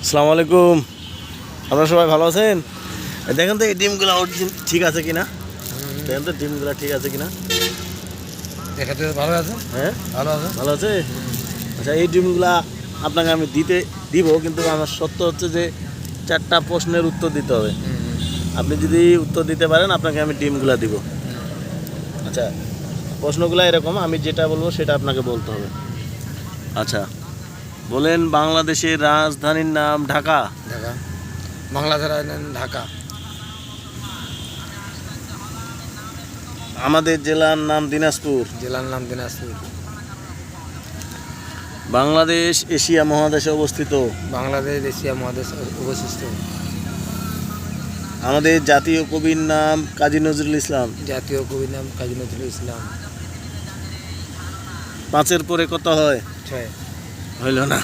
আসসালামু আলাইকুম। আপনারা সবাই ভালো আছেন? দেখেন তো এই ডিমগুলো ঠিক আছে কিনা, দেখেন তো ডিমগুলো ঠিক আছে কিনা। দেখাতে ভালো আছে, হ্যাঁ, ভালো আছে। ভালো আছে। আচ্ছা, এই ডিমগুলা আপনাকে আমি দিব, কিন্তু আমার সত্য হচ্ছে যে 4টা প্রশ্নের উত্তর দিতে হবে। আপনি যদি উত্তর দিতে পারেন আপনাকে আমি ডিমগুলা দিব। আচ্ছা, প্রশ্নগুলো এরকম, আমি যেটা বলবো সেটা আপনাকে বলতে হবে। আচ্ছা, বলেন বাংলাদেশের রাজধানীর নাম ঢাকা। ঢাকা। বাংলাদেশের রাজধানী ঢাকা। আমাদের জেলার নাম দিনাজপুর। জেলার নাম দিনাজপুর। বাংলাদেশ এশিয়া মহাদেশে অবস্থিত। বাংলাদেশ এশিয়া মহাদেশে অবস্থিত। আমাদের জাতীয় কবির নাম কাজী নজরুল ইসলাম। জাতীয় কবির নাম কাজী নজরুল ইসলাম। 5-এর পরে কত হয়? 6। হইল না।